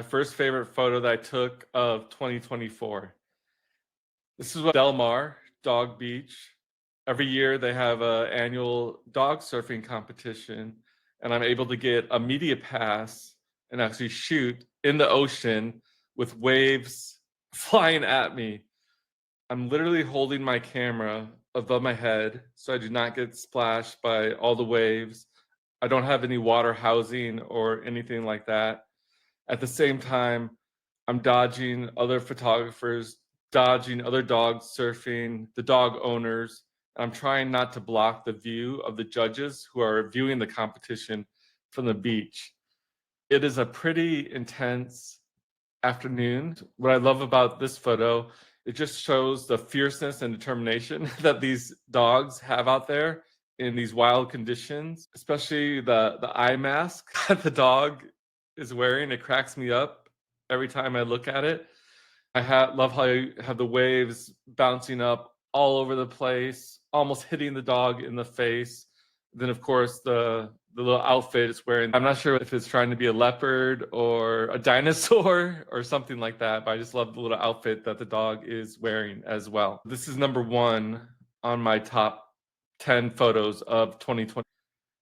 first favorite photo that I took of 2024. This is what Del Mar, Dog Beach. Every year they have an annual dog surfing competition, and I'm able to get a media pass and actually shoot in the ocean with waves flying at me. I'm literally holding my camera above my head so I do not get splashed by all the waves. I don't have any water housing or anything like that. At the same time, I'm dodging other photographers, dodging other dogs surfing, the dog owners. I'm trying not to block the view of the judges who are viewing the competition from the beach. It is a pretty intense afternoon. What I love about this photo, it just shows the fierceness and determination that these dogs have out there in these wild conditions, especially the eye mask that the dog is wearing. It cracks me up every time I look at it. Love how you have the waves bouncing up all over the place, almost hitting the dog in the face. Then, of course, the little outfit it's wearing. I'm not sure if it's trying to be a leopard or a dinosaur or something like that, but I just love the little outfit that the dog is wearing as well. This is number 1 on my top 10 photos of 2020.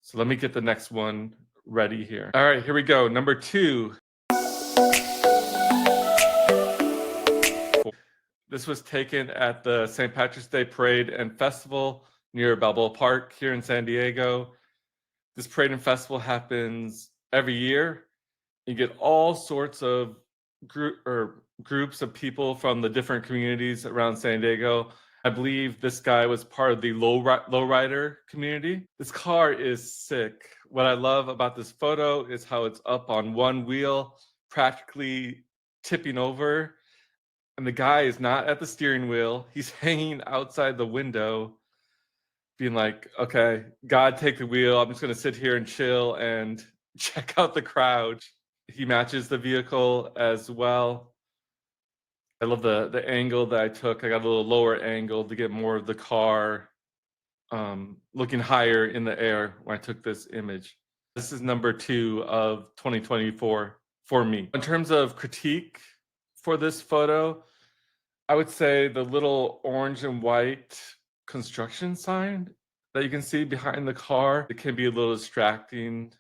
So let me get the next one ready here. All right, here we go. Number 2. This was taken at the St. Patrick's Day Parade and Festival near Balboa Park here in San Diego. This parade and festival happens every year. You get all sorts of groups of people from the different communities around San Diego. I believe this guy was part of the lowrider community. This car is sick. What I love about this photo is how it's up on one wheel, practically tipping over. And the guy is not at the steering wheel. He's hanging outside the window, being like, okay, God, take the wheel. I'm just going to sit here and chill and check out the crowd. He matches the vehicle as well. I love the angle that I took. I got a little lower angle to get more of the car looking higher in the air when I took this image. This is number 2 of 2024 for me. In terms of critique for this photo, I would say the little orange and white construction sign that you can see behind the car, it can be a little distracting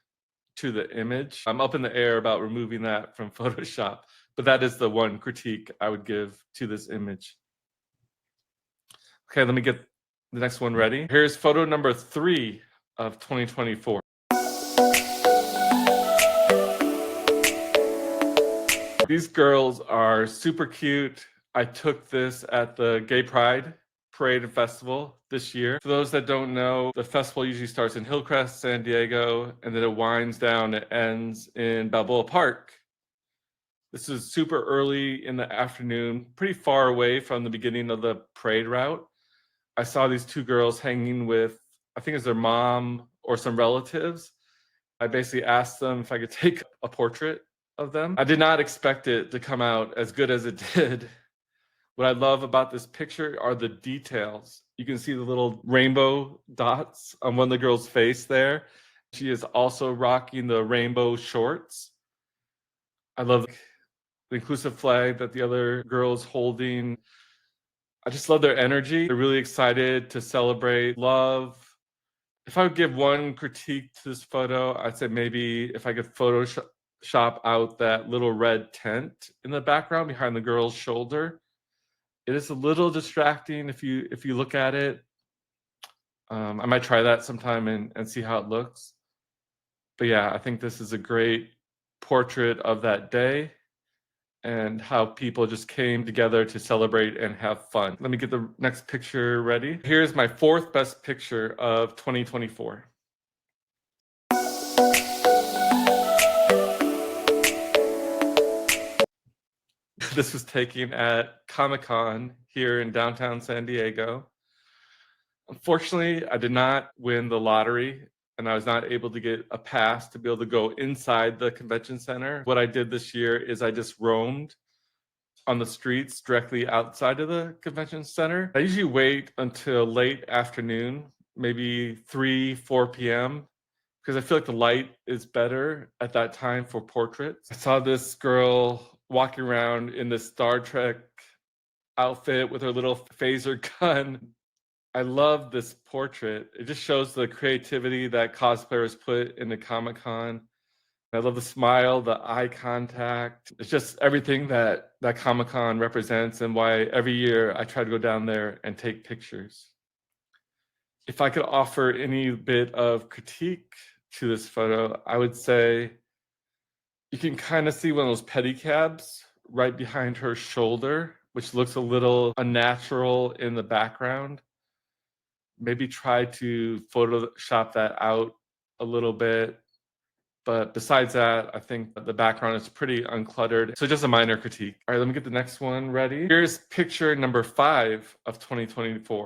to the image. I'm up in the air about removing that from Photoshop, but that is the one critique I would give to this image. Okay, let me get the next one ready. Here's photo number 3 of 2024. These girls are super cute. I took this at the Gay Pride Parade and Festival this year. For those that don't know, the festival usually starts in Hillcrest, San Diego, and then it winds down, it ends in Balboa Park. This is super early in the afternoon, pretty far away from the beginning of the parade route. I saw these 2 girls hanging with, I think it's their mom or some relatives. I basically asked them if I could take a portrait of them. I did not expect it to come out as good as it did. What I love about this picture are the details. You can see the little rainbow dots on one of the girls' face there. She is also rocking the rainbow shorts. I love the inclusive flag that the other girl's holding. I just love their energy. They're really excited to celebrate love. If I would give one critique to this photo, I'd say maybe if I could Photoshop out that little red tent in the background behind the girl's shoulder. It is a little distracting if you look at it. I might try that sometime and see how it looks. But yeah, I think this is a great portrait of that day and how people just came together to celebrate and have fun. Let me get the next picture ready. Here's my 4th best picture of 2024. This was taken at Comic-Con here in downtown San Diego. Unfortunately, I did not win the lottery and I was not able to get a pass to be able to go inside the convention center. What I did this year is I just roamed on the streets directly outside of the convention center. I usually wait until late afternoon, maybe 3, 4 p.m. because I feel like the light is better at that time for portraits. I saw this girl walking around in this Star Trek outfit with her little phaser gun. I love this portrait. It just shows the creativity that cosplayers put into Comic-Con. I love the smile, the eye contact. It's just everything that Comic-Con represents, and why every year I try to go down there and take pictures. If I could offer any bit of critique to this photo, I would say you can kind of see one of those pedicabs right behind her shoulder, which looks a little unnatural in the background. Maybe try to Photoshop that out a little bit. But besides that, I think the background is pretty uncluttered. So just a minor critique. All right, let me get the next one ready. Here's picture number 5 of 2024.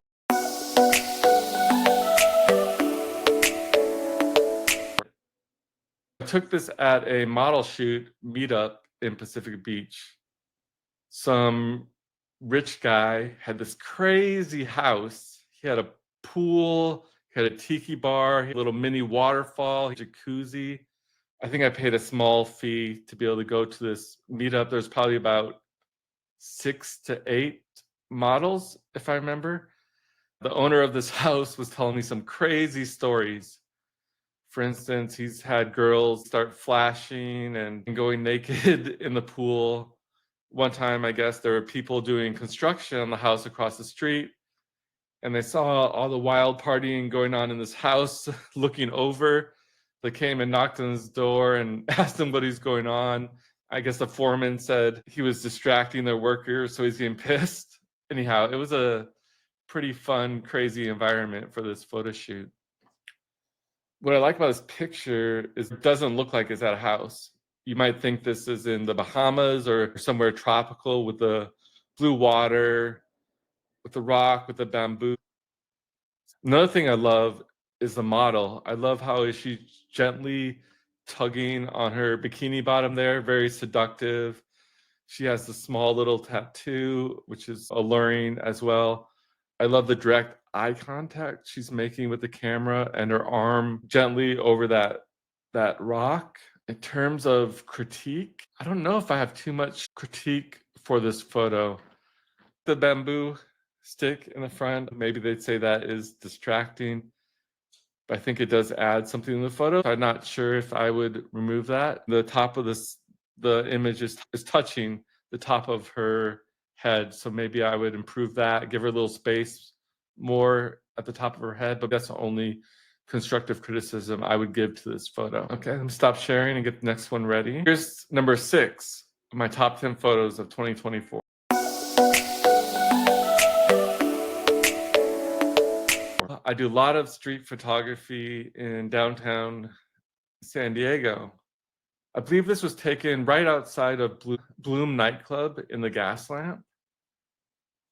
I took this at a model shoot meetup in Pacific Beach. Some rich guy had this crazy house. He had a pool, he had a tiki bar, a little mini waterfall, jacuzzi. I think I paid a small fee to be able to go to this meetup. There's probably about 6 to 8 models, if I remember. The owner of this house was telling me some crazy stories. For instance, he's had girls start flashing and going naked in the pool. One time, I guess, there were people doing construction on the house across the street, and they saw all the wild partying going on in this house looking over. They came and knocked on his door and asked him what he's going on. I guess the foreman said he was distracting their workers, so he's getting pissed. Anyhow, it was a pretty fun, crazy environment for this photo shoot. What I like about this picture is it doesn't look like it's at a house. You might think this is in the Bahamas or somewhere tropical with the blue water, with the rock, with the bamboo. Another thing I love is the model. I love how she's gently tugging on her bikini bottom there, very seductive. She has the small little tattoo, which is alluring as well. I love the direct eye contact she's making with the camera and her arm gently over that rock. In terms of critique, I don't know if I have too much critique for this photo. The bamboo stick in the front, maybe they'd say that is distracting, but I think it does add something to the photo. I'm not sure if I would remove that. The top of the image is touching the top of her head, so maybe I would improve that, give her a little space more at the top of her head, but that's the only constructive criticism I would give to this photo. Okay, let me stop sharing and get the next one ready. Here's number 6 of my top 10 photos of 2024. I do a lot of street photography in downtown San Diego. I believe this was taken right outside of Bloom nightclub in the gas lamp.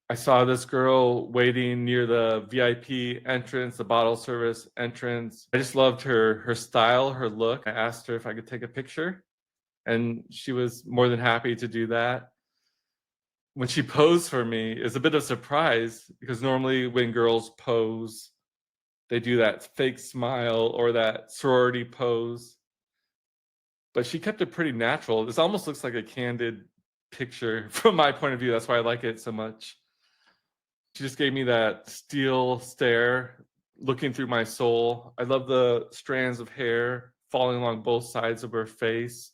I saw this girl waiting near the VIP entrance, the bottle service entrance. I just loved her style, her look. I asked her if I could take a picture, and she was more than happy to do that. When she posed for me, it's a bit of a surprise because normally when girls pose, they do that fake smile or that sorority pose. But she kept it pretty natural. This almost looks like a candid picture from my point of view. That's why I like it so much. She just gave me that steel stare, looking through my soul. I love the strands of hair falling along both sides of her face.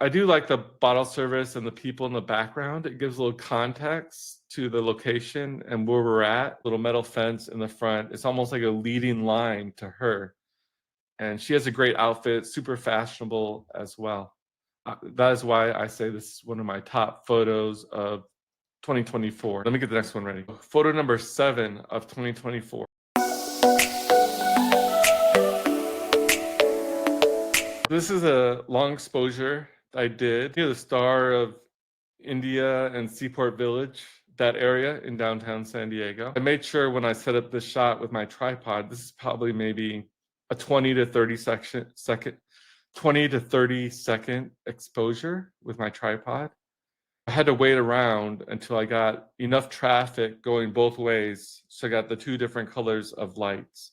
I do like the bottle service and the people in the background. It gives a little context to the location and where we're at. Little metal fence in the front. It's almost like a leading line to her. And she has a great outfit, super fashionable as well. That is why I say this is one of my top photos of 2024. Let me get the next one ready. Photo number 7 of 2024. This is a long exposure I did near the Star of India and Seaport Village, that area in downtown San Diego. I made sure when I set up this shot with my tripod, this is probably maybe a 20 to 30 second exposure with my tripod. I had to wait around until I got enough traffic going both ways, so I got the 2 different colors of lights.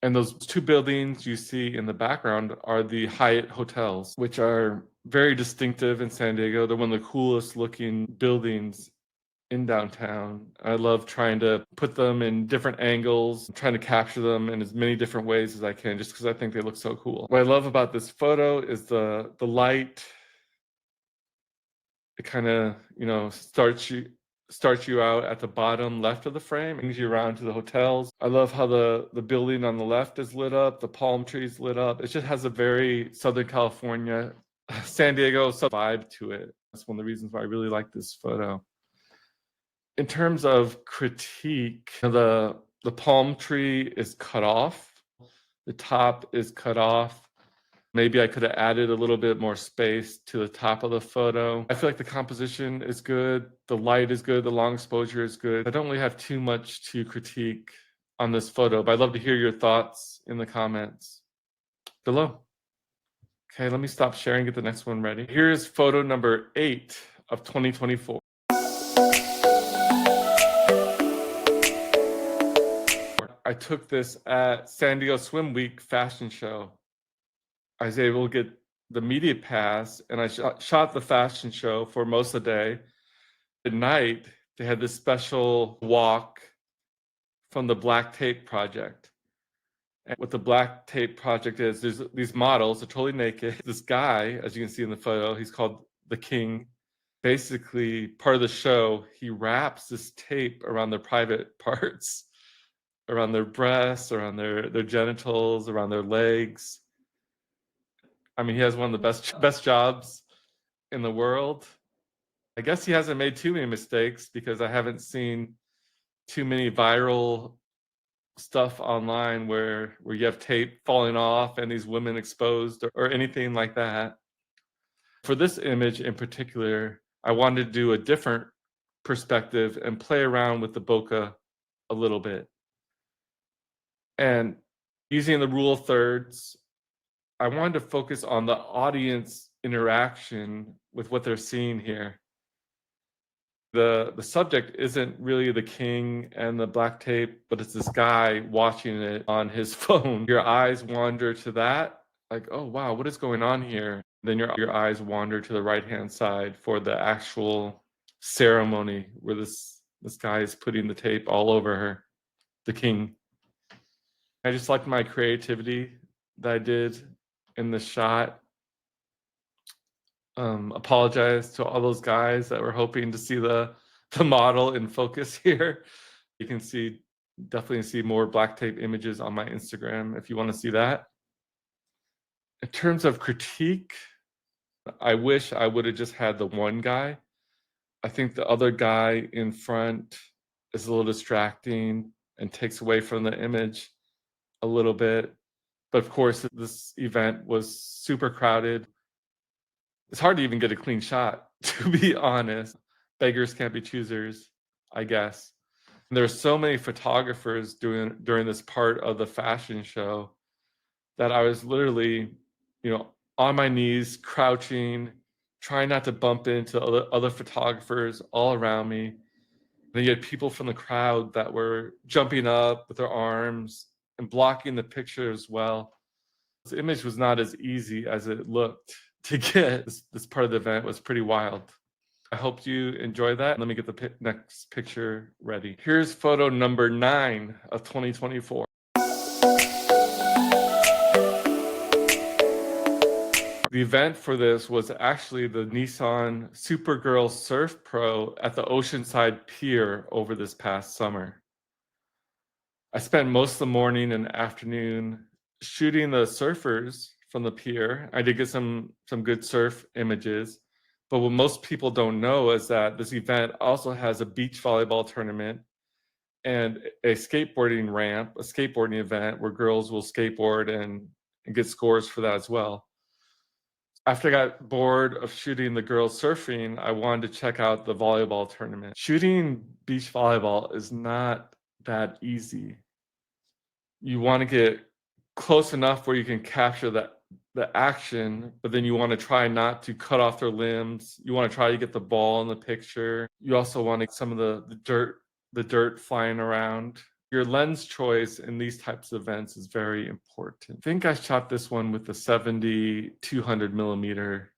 And those two buildings you see in the background are the Hyatt hotels, which are very distinctive in San Diego. They're one of the coolest looking buildings in downtown. I love trying to put them in different angles, trying to capture them in as many different ways as I can, just because I think they look so cool. What I love about this photo is the light. It kind of, starts you out at the bottom left of the frame, brings you around to the hotels. I love how the building on the left is lit up, the palm trees lit up. It just has a very Southern California, San Diego vibe to it. That's one of the reasons why I really like this photo. In terms of critique, the palm tree is cut off. The top is cut off. Maybe I could have added a little bit more space to the top of the photo. I feel like the composition is good. The light is good. The long exposure is good. I don't really have too much to critique on this photo, but I'd love to hear your thoughts in the comments below. Okay, let me stop sharing, get the next one ready. Here's photo number 8 of 2024. I took this at San Diego Swim Week fashion show. I was able to get the media pass, and I shot the fashion show for most of the day. At night, they had this special walk from the Black Tape Project. And what the Black Tape Project is, there's these models, they're totally naked. This guy, as you can see in the photo, he's called the King. Basically, part of the show, he wraps this tape around their private parts, around their breasts, around their genitals, around their legs. I mean, he has one of the best jobs in the world. I guess he hasn't made too many mistakes, because I haven't seen too many viral stuff online where you have tape falling off and these women exposed, or anything like that. For this image in particular, I wanted to do a different perspective and play around with the bokeh a little bit. And using the rule of thirds, I wanted to focus on the audience interaction with what they're seeing here. The subject isn't really the king and the black tape, but it's this guy watching it on his phone. Your eyes wander to that, like, oh wow, what is going on here? Then your eyes wander to the right-hand side for the actual ceremony where this guy is putting the tape all over her, the king. I just like my creativity that I did in the shot. Apologize to all those guys that were hoping to see the model in focus here. You can definitely see more black tape images on my Instagram if you want to see that. In terms of critique, I wish I would have just had the one guy. I think the other guy in front is a little distracting and takes away from the image a little bit. But of course, this event was super crowded. It's hard to even get a clean shot, to be honest. Beggars can't be choosers, I guess. And there are so many photographers during this part of the fashion show that I was literally, on my knees, crouching, trying not to bump into other photographers all around me. And then you had people from the crowd that were jumping up with their arms and blocking the picture as well. This image was not as easy as it looked to get. This part of the event was pretty wild. I hope you enjoy that. Let me get the next picture ready. Here's photo number 9 of 2024. The event for this was actually the Nissan Supergirl Surf Pro at the Oceanside Pier over this past summer. I spent most of the morning and afternoon shooting the surfers from the pier. I did get some good surf images, but what most people don't know is that this event also has a beach volleyball tournament and a skateboarding ramp, a skateboarding event where girls will skateboard and get scores for that as well. After I got bored of shooting the girls surfing, I wanted to check out the volleyball tournament. Shooting beach volleyball is not that easy. You want to get close enough where you can capture the action, but then you want to try not to cut off their limbs. You want to try to get the ball in the picture. You also want to get some of the dirt flying around. Your lens choice in these types of events is very important. I think I shot this one with the 70-200 millimeter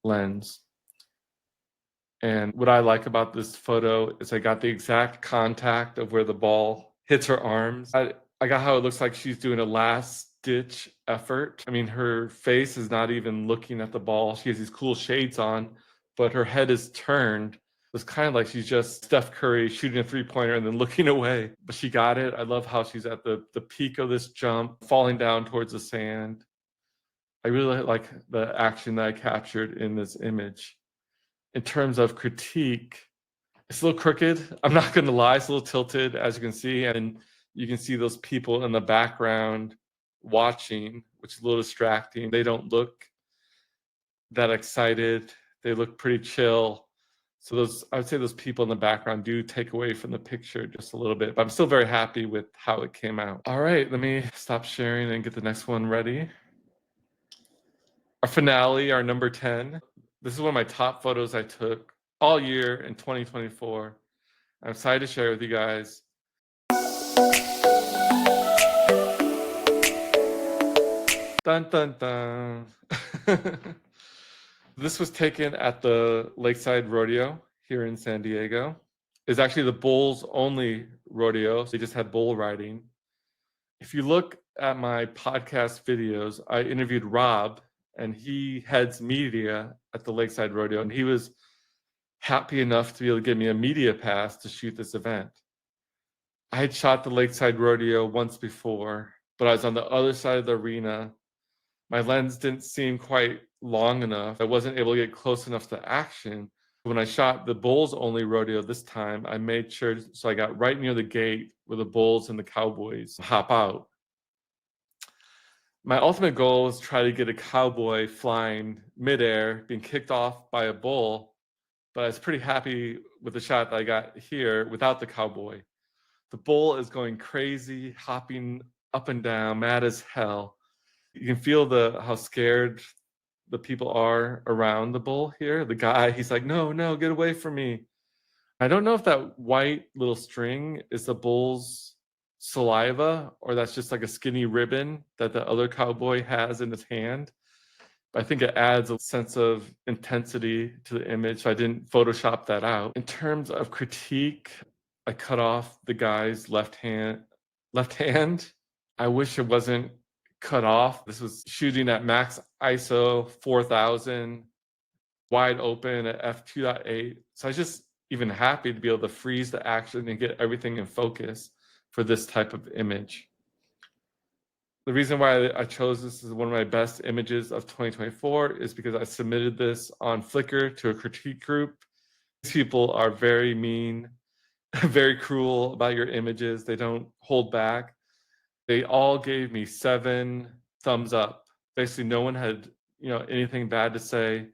lens. And what I like about this photo is I got the exact contact of where the ball hits her arms. I got how it looks like she's doing a last ditch effort. I mean, her face is not even looking at the ball. She has these cool shades on, but her head is turned. It's kind of like she's just Steph Curry shooting a three-pointer and then looking away. But she got it. I love how she's at the peak of this jump, falling down towards the sand. I really like the action that I captured in this image. In terms of critique, it's a little crooked. I'm not going to lie. It's a little tilted, as you can see. And you can see those people in the background watching, which is a little distracting. They don't look that excited. They look pretty chill. So I would say those people in the background do take away from the picture just a little bit, but I'm still very happy with how it came out. All right, let me stop sharing and get the next one ready. Our finale, our number 10. This is one of my top photos I took all year in 2024. I'm excited to share with you guys. Dun, dun, dun. This was taken at the Lakeside Rodeo here in San Diego. It's actually the bulls only rodeo. So they just had bull riding. If you look at my podcast videos, I interviewed Rob, and he heads media at the Lakeside Rodeo, and he was happy enough to be able to give me a media pass to shoot this event. I had shot the Lakeside Rodeo once before, but I was on the other side of the arena. My lens didn't seem quite long enough. I wasn't able to get close enough to action. When I shot the bulls only rodeo this time, I made sure, so I got right near the gate where the bulls and the cowboys hop out. My ultimate goal was to try to get a cowboy flying midair, being kicked off by a bull, but I was pretty happy with the shot that I got here without the cowboy. The bull is going crazy, hopping up and down, mad as hell. You can feel how scared the people are around the bull here. The guy, he's like, no, get away from me. I don't know if that white little string is the bull's saliva or that's just like a skinny ribbon that the other cowboy has in his hand. But I think it adds a sense of intensity to the image. So I didn't Photoshop that out. In terms of critique, I cut off the guy's left hand. I wish it wasn't cut off. This was shooting at max ISO 4000, wide open at f2.8. So I was just even happy to be able to freeze the action and get everything in focus for this type of image. The reason why I chose this as one of my best images of 2024 is because I submitted this on Flickr to a critique group. These people are very mean, very cruel about your images. They don't hold back. They all gave me 7 thumbs up. Basically, no one had anything bad to say,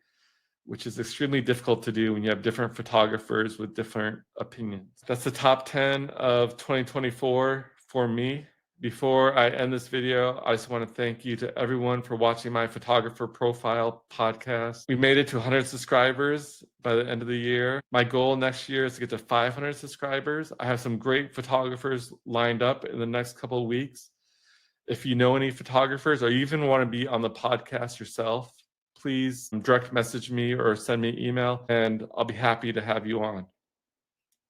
which is extremely difficult to do when you have different photographers with different opinions. That's the top 10 of 2024 for me. Before I end this video, I just want to thank you to everyone for watching my photographer profile podcast. We made it to 100 subscribers by the end of the year. My goal next year is to get to 500 subscribers. I have some great photographers lined up in the next couple of weeks. If you know any photographers or you even want to be on the podcast yourself, please direct message me or send me an email, and I'll be happy to have you on.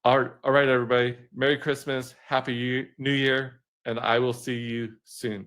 All right, everybody. Merry Christmas, Happy New Year, and I will see you soon.